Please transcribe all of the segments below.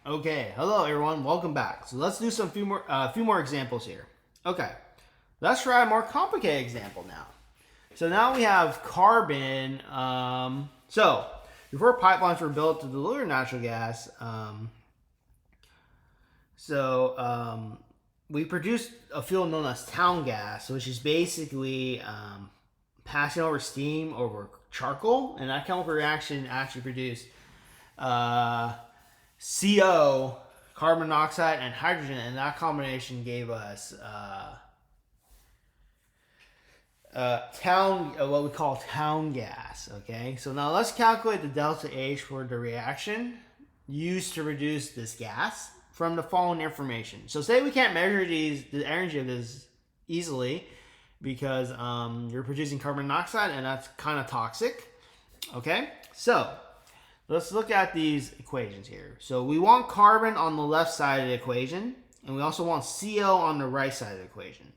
Okay, hello everyone, welcome back. So let's do some few more examples here. Okay, let's try a more complicated example now. So now we have carbon. So before pipelines were built to deliver natural gas, we produced a fuel known as town gas, which is basically passing over steam over charcoal, and that chemical reaction actually produced CO, carbon monoxide, and hydrogen, and that combination gave us what we call town gas. Okay, so now let's calculate the delta H for the reaction used to reduce this gas from the following information. So say we can't measure the energy of this easily because you're producing carbon monoxide, and that's kind of toxic. Okay, so let's look at these equations here. So we want carbon on the left side of the equation, and we also want CO on the right side of the equation.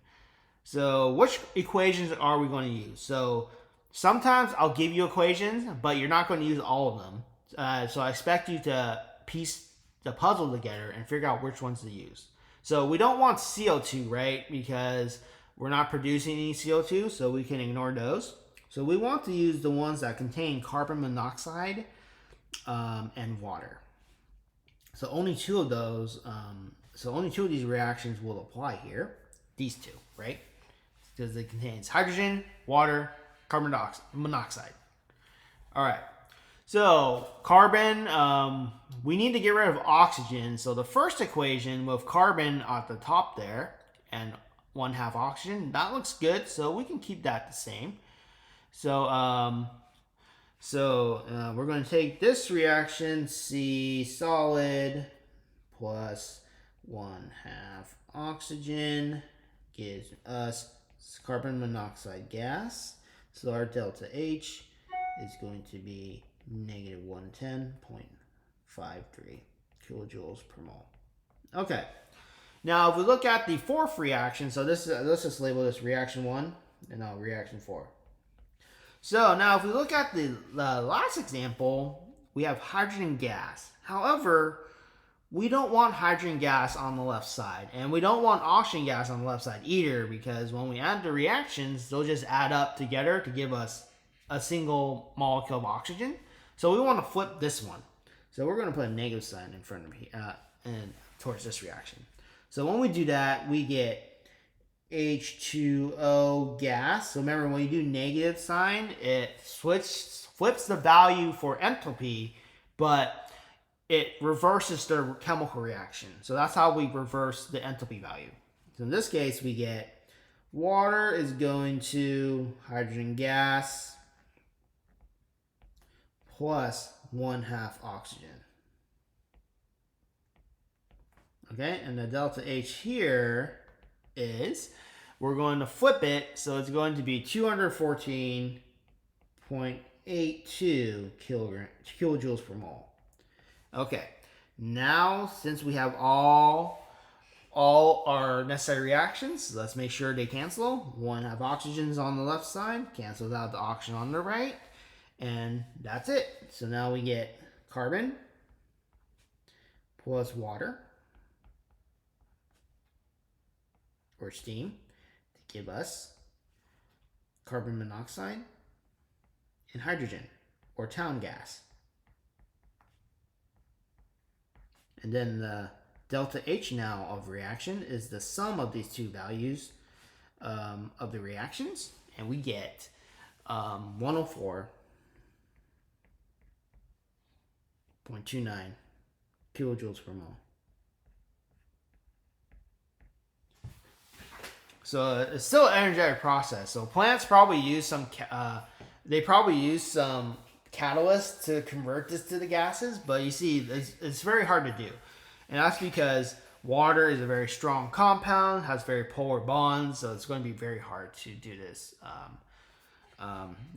So which equations are we going to use? So sometimes I'll give you equations, but you're not going to use all of them. So I expect you to piece the puzzle together and figure out which ones to use. So we don't want CO2, right? Because we're not producing any CO2, so we can ignore those. So we want to use the ones that contain carbon monoxide and water. So only two of those. So only two of these reactions will apply here. These two, right? Because it contains hydrogen, water, carbon monoxide. All right. So carbon, we need to get rid of oxygen. So the first equation with carbon at the top there and 1/2 oxygen, that looks good. So we can keep that the same. So we're going to take this reaction, C solid plus 1/2 oxygen gives us carbon monoxide gas. So our delta H is going to be negative 110.53 kilojoules per mole. Okay. Now, if we look at the fourth reaction, so let's just label this reaction 1 and now reaction 4. So now if we look at the last example, we have hydrogen gas. However, we don't want hydrogen gas on the left side, and we don't want oxygen gas on the left side either, because when we add the reactions, they'll just add up together to give us a single molecule of oxygen. So we want to flip this one. So we're going to put a negative sign in front of me and towards this reaction. So when we do that, we get H2O gas. So remember, when you do negative sign, it flips the value for enthalpy, but it reverses the chemical reaction. So that's how we reverse the enthalpy value. So in this case, we get water is going to hydrogen gas plus 1/2 oxygen. Okay, and the delta H here is, we're going to flip it, so it's going to be 214.82 kilojoules per mole. Okay, now since we have all our necessary reactions, let's make sure they cancel. 1/2 oxygen's on the left side, cancels out the oxygen on the right, and that's it. So now we get carbon plus water, or steam, to give us carbon monoxide and hydrogen, or town gas. And then the delta H now of reaction is the sum of these two values of the reactions, and we get 104.29 kilojoules per mole. So it's still an energetic process. So plants probably use some catalyst to convert this to the gases, but you see, it's very hard to do. And that's because water is a very strong compound, has very polar bonds, so it's going to be very hard to do this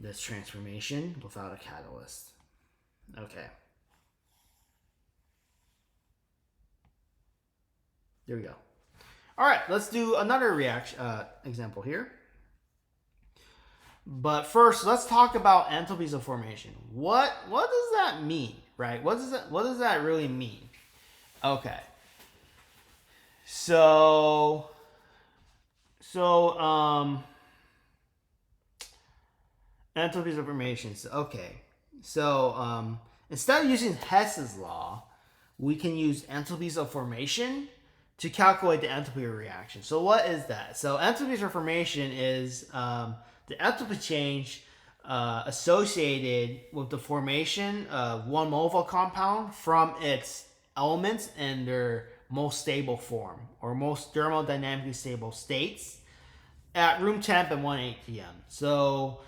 this transformation without a catalyst. Okay. There we go. All right, let's do another example here. But first, let's talk about enthalpies of formation. What does that mean, right? What does that really mean? Okay. So enthalpies of formations. Okay. So instead of using Hess's law, we can use enthalpies of formation to calculate the enthalpy of reaction. So what is that? So enthalpies of formation is the enthalpy change associated with the formation of one mole of a compound from its elements in their most stable form or most thermodynamically stable states at room temp and 1 atm. So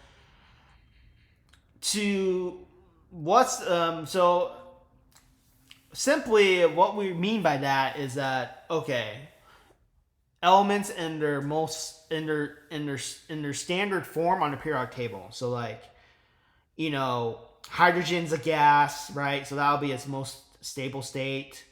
simply what we mean by that is that, okay, elements in their most in their standard form on the periodic table. So like, hydrogen's a gas, right? So that'll be its most stable state.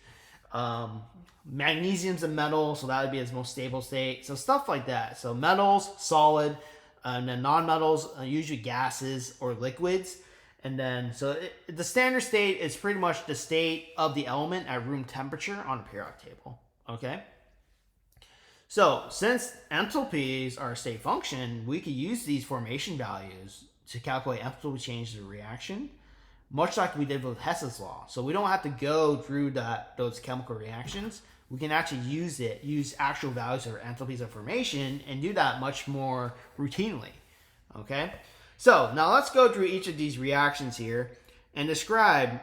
Magnesium's a metal, so that would be its most stable state. So stuff like that. So metals, solid, and then non-metals, usually gases or liquids. And then, the standard state is pretty much the state of the element at room temperature on a periodic table. Okay? So, since enthalpies are a state function, we could use these formation values to calculate enthalpy change of the reaction, much like we did with Hess's law. So we don't have to go through those chemical reactions. We can actually use actual values or enthalpies of formation and do that much more routinely. Okay? So now let's go through each of these reactions here and describe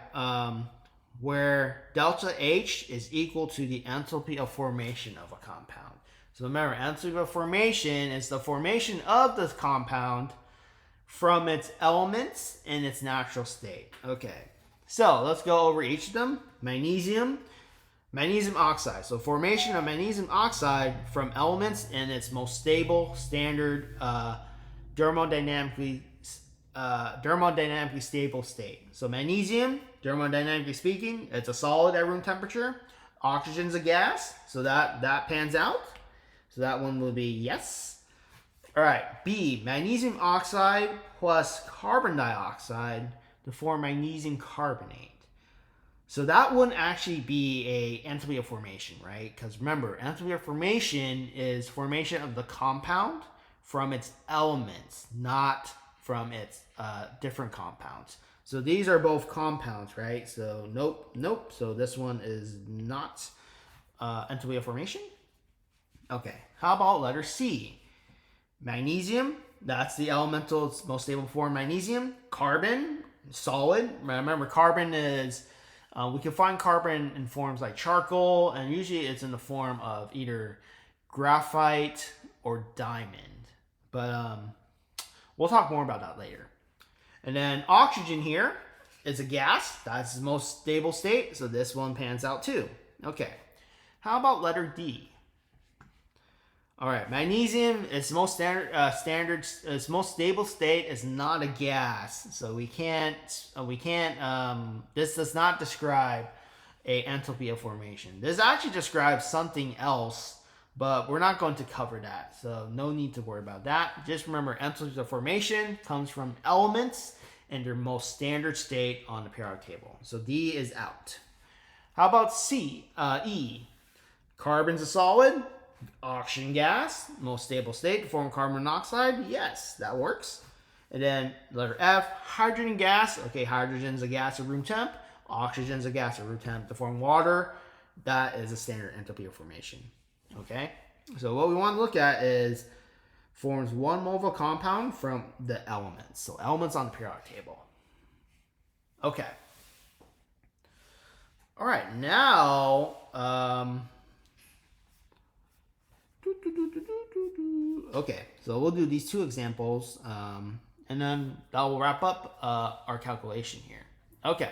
where delta H is equal to the enthalpy of formation of a compound. So remember, enthalpy of formation is the formation of the compound from its elements in its natural state. Okay, so let's go over each of them. Magnesium oxide. So formation of magnesium oxide from elements in its most stable, standard, thermodynamically stable state. So magnesium, thermodynamically speaking, it's a solid at room temperature. Oxygen's a gas, so that pans out. So that one will be yes. All right, B, magnesium oxide plus carbon dioxide to form magnesium carbonate. So that wouldn't actually be a enthalpy of formation, right? Because remember, enthalpy of formation is formation of the compound from its elements, not from its different compounds. So these are both compounds, right? So nope. So this one is not enthalpy of formation. Okay, how about letter C? Magnesium, that's the elemental, it's most stable form, magnesium. Carbon, solid. Remember, carbon is, we can find carbon in forms like charcoal, and usually it's in the form of either graphite or diamond. But we'll talk more about that later. And then oxygen here is a gas. That's the most stable state, so this one pans out too. Okay, how about letter D? All right, magnesium, its most its most stable state is not a gas, so this does not describe a enthalpy of formation. This actually describes something else, but we're not going to cover that, so no need to worry about that. Just remember, enthalpy of formation comes from elements in their most standard state on the periodic table. So D is out. How about E? Carbon's a solid. Oxygen gas, most stable state to form carbon monoxide. Yes, that works. And then letter F, hydrogen gas. Okay, hydrogen's a gas at room temp. Oxygen's a gas at room temp to form water. That is a standard enthalpy of formation. Okay, so what we want to look at is forms one mole of a compound from the elements. So elements on the periodic table. Okay. All right, now okay, so we'll do these two examples, and then that will wrap up our calculation here. Okay,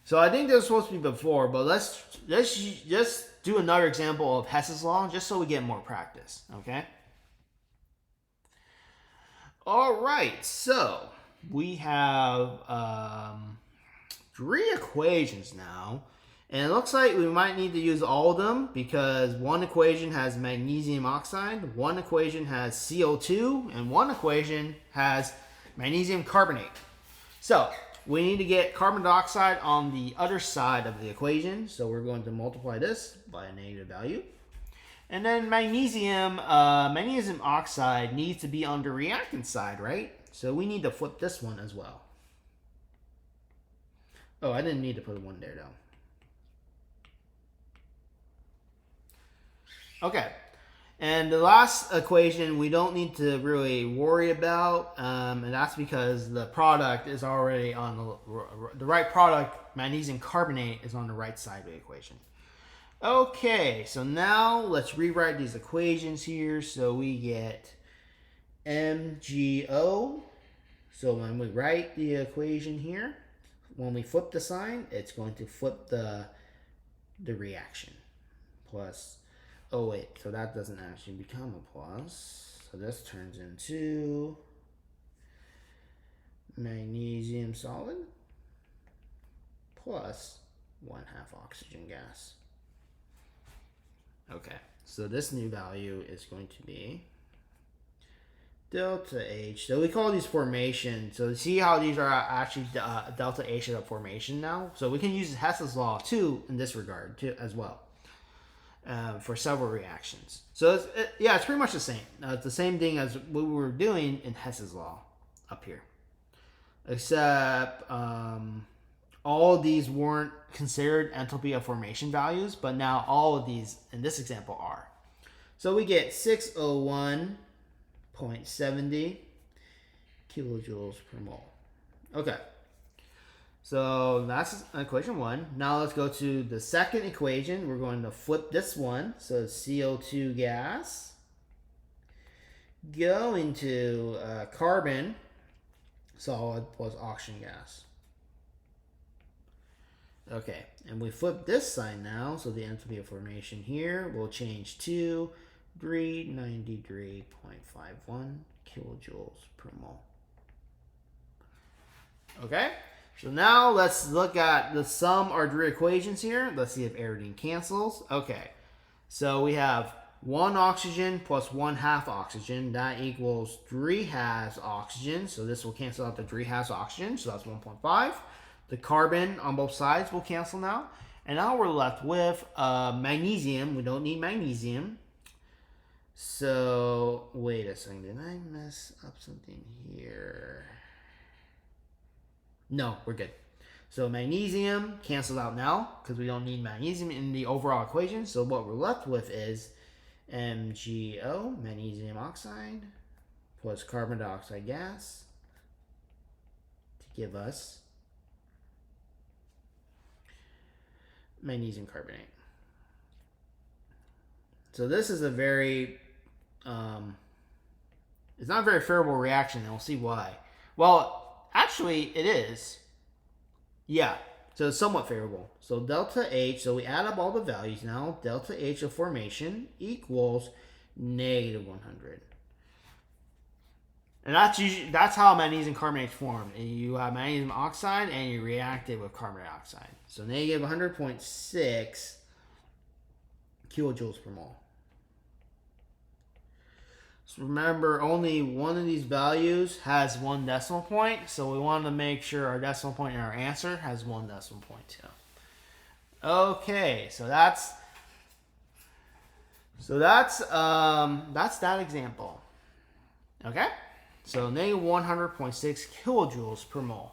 so I think this was supposed to be before, but let's just do another example of Hess's law, just so we get more practice. Okay. All right, so we have 3 equations now. And it looks like we might need to use all of them because one equation has magnesium oxide, one equation has CO2, and one equation has magnesium carbonate. So we need to get carbon dioxide on the other side of the equation. So we're going to multiply this by a negative value. And then magnesium oxide needs to be on the reactant side, right? So we need to flip this one as well. Oh, I didn't need to put one there though. Okay. And the last equation we don't need to really worry about, and that's because the product is already on the right product, magnesium carbonate, is on the right side of the equation. Okay, so now let's rewrite these equations here. So we get MgO. So when we write the equation here, when we flip the sign, it's going to flip the reaction. Plus, oh wait, so that doesn't actually become a plus. So this turns into magnesium solid plus 1/2 oxygen gas. Okay, so this new value is going to be delta H. So we call these formation. So see how these are actually delta H as a formation now? So we can use Hess's law too in this regard too as well. For several reactions. So it's pretty much the same. It's the same thing as what we were doing in Hess's law up here. Except all of these weren't considered enthalpy of formation values, but now all of these in this example are. So we get 601.70 kilojoules per mole. Okay. So that's equation 1. Now let's go to the second equation. We're going to flip this one. So CO2 gas going to carbon solid plus oxygen gas. Okay, and we flip this sign now. So the enthalpy of formation here will change to 393.51 kilojoules per mole. Okay. So now let's look at the sum of three equations here. Let's see if everything cancels. Okay, so we have 1 oxygen plus 1/2 oxygen. That equals 3/2 oxygen. So this will cancel out the 3/2 oxygen. So that's 1.5. The carbon on both sides will cancel now. And now we're left with magnesium. We don't need magnesium. So wait a second. Did I mess up something here? No, we're good. So magnesium cancels out now because we don't need magnesium in the overall equation. So what we're left with is MgO, magnesium oxide, plus carbon dioxide gas to give us magnesium carbonate. So this is a very, it's not a very favorable reaction, and we'll see why. Well, actually, it is. Yeah, so it's somewhat favorable. So delta H, so we add up all the values now. Delta H of formation equals -100. And that's how magnesium carbonate is formed. And you have magnesium oxide and you react it with carbon dioxide. So -100.6 kilojoules per mole. So remember, only one of these values has 1 decimal point, so we want to make sure our decimal point in our answer has 1 decimal point too. Okay, so that's that example. Okay, so -100.6 kilojoules per mole.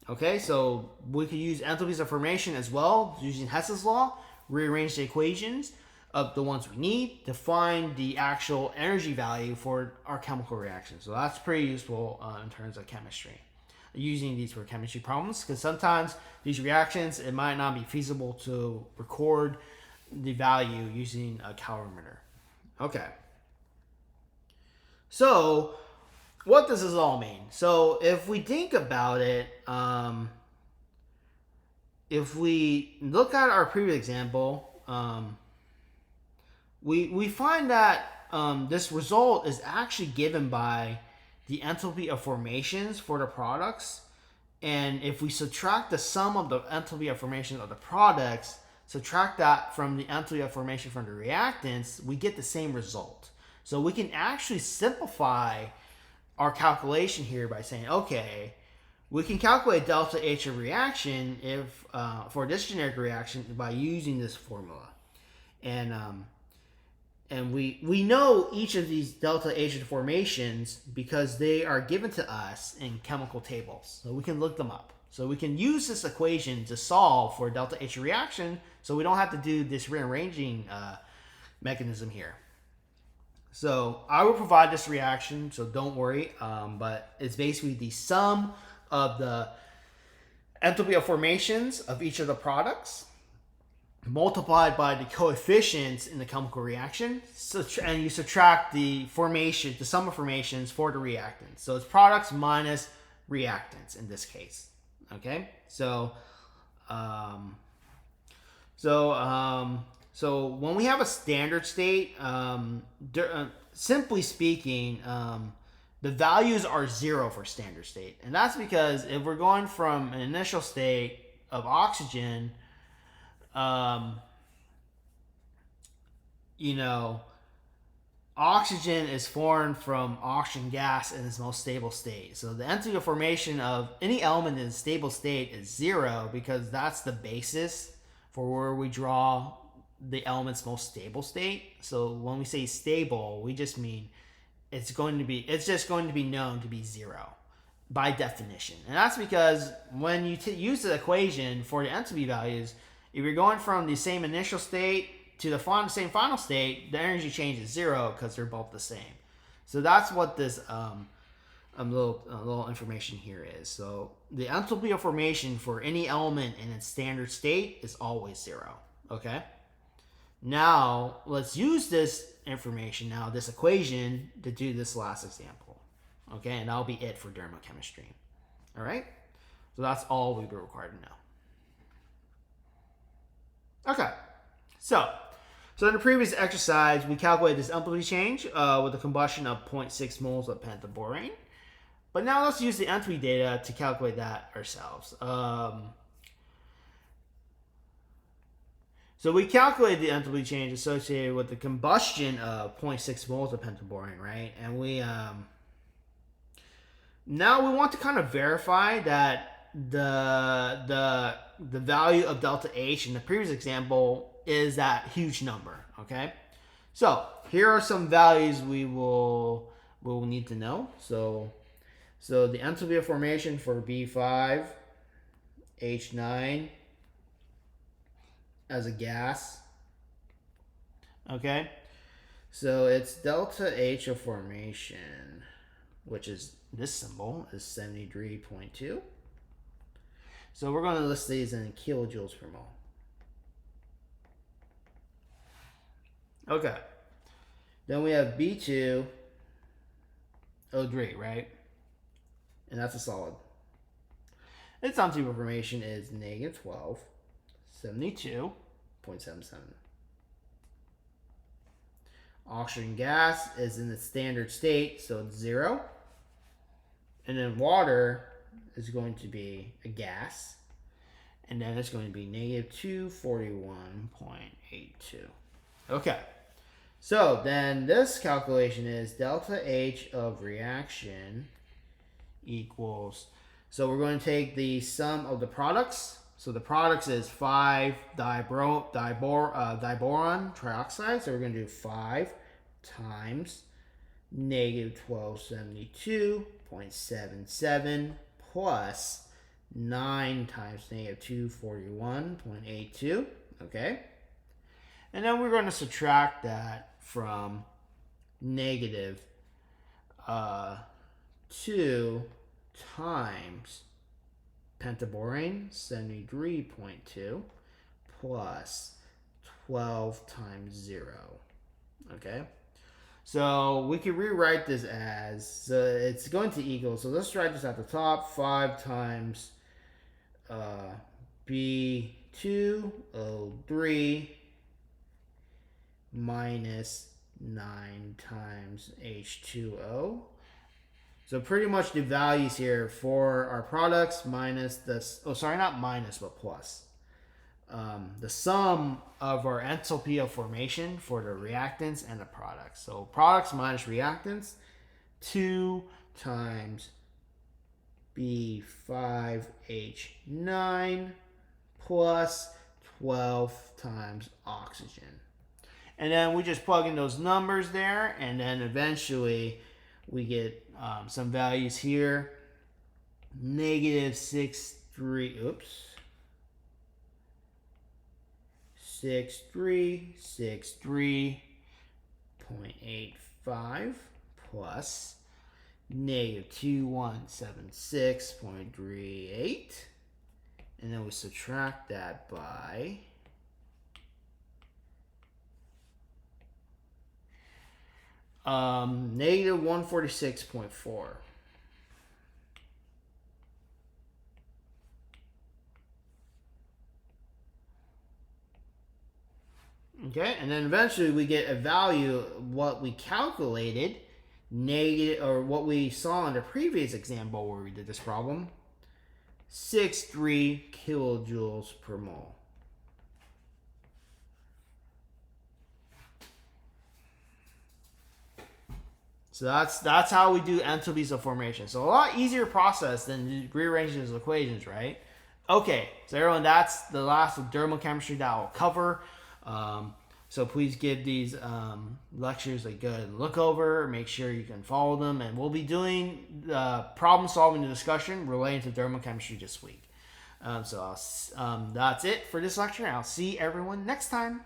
Okay, so we could use enthalpies of formation as well using Hess's law. Rearrange the equations of the ones we need to find the actual energy value for our chemical reaction. So that's pretty useful in terms of chemistry. Using these for chemistry problems, because sometimes these reactions, it might not be feasible to record the value using a calorimeter. Okay. So what does this all mean? So if we think about it, if we look at our previous example, we find that this result is actually given by the enthalpy of formations for the products. And if we subtract the sum of the enthalpy of formation of the products, subtract that from the enthalpy of formation from the reactants, we get the same result. So we can actually simplify our calculation here by saying, okay, we can calculate delta H of reaction if for this generic reaction by using this formula. And we know each of these delta H formations because they are given to us in chemical tables. So we can look them up. So we can use this equation to solve for delta H reaction so we don't have to do this rearranging mechanism here. So I will provide this reaction, so don't worry. But it's basically the sum of the enthalpy of formations of each of the products multiplied by the coefficients in the chemical reaction, and you subtract the sum of formations for the reactants. So it's products minus reactants in this case. Okay, so when we have a standard state, simply speaking, the values are 0 for standard state, and that's because if we're going from an initial state of oxygen, oxygen is formed from oxygen gas in its most stable state. So the enthalpy of formation of any element in a stable state is 0 because that's the basis for where we draw the element's most stable state. So when we say stable, we just mean it's just going to be known to be 0 by definition. And that's because when you use the equation for the enthalpy values, if you're going from the same initial state to the same final state, the energy change is 0 because they're both the same. So that's what this little information here is. So the enthalpy of formation for any element in its standard state is always 0. Okay. Now let's use this information, this equation, to do this last example. Okay, and that'll be it for thermochemistry. All right. So that's all we were required to know. Okay, so in the previous exercise, we calculated this enthalpy change with a combustion of 0.6 moles of pentaborane. But now let's use the enthalpy data to calculate that ourselves. So we calculated the enthalpy change associated with the combustion of 0.6 moles of pentaborane, right? And we now we want to kind of verify that the value of delta H in the previous example is that huge number. Okay, so here are some values we will need to know. So the enthalpy of formation for B5 H9 as a gas. Okay, so it's delta H of formation, which is this symbol, is 73.2. So we're going to list these in kilojoules per mole. Okay. Then we have B2O3, right? And that's a solid. Its enthalpy of formation is negative 12, 72.77. Oxygen gas is in its standard state, so it's 0. And then water is going to be a gas, and then it's going to be negative 241.82. Okay, so then this calculation is delta H of reaction equals, so we're going to take the sum of the products. So the products is 5-diboron trioxide, so we're going to do 5 times negative 1272.77 plus 9 times negative 241.82, okay? And then we're going to subtract that from negative 2 times pentaborane, 73.2, plus 12 times 0, okay? So we can rewrite this as, it's going to equal, so let's write this at the top, 5 times B2O3 minus 9 times H2O. So pretty much the values here for our products minus this, not minus, but plus. The sum of our enthalpy of formation for the reactants and the products. So products minus reactants, 2 times B5H9 plus 12 times oxygen. And then we just plug in those numbers there, and then eventually we get some values here. Negative 63.85 plus negative 2176.38, and then we subtract that by negative 146.4. Okay, and then eventually we get a value of what we calculated, negative, or what we saw in the previous example where we did this problem, 63 kilojoules per mole. So that's how we do enthalpies of formation. So a lot easier process than rearranging those equations, right? Okay, so everyone, that's the last of thermochemistry that I'll cover. So please give these lectures a good look over. Make sure you can follow them, and we'll be doing problem solving and discussion relating to thermochemistry this week. So that's it for this lecture. I'll see everyone next time.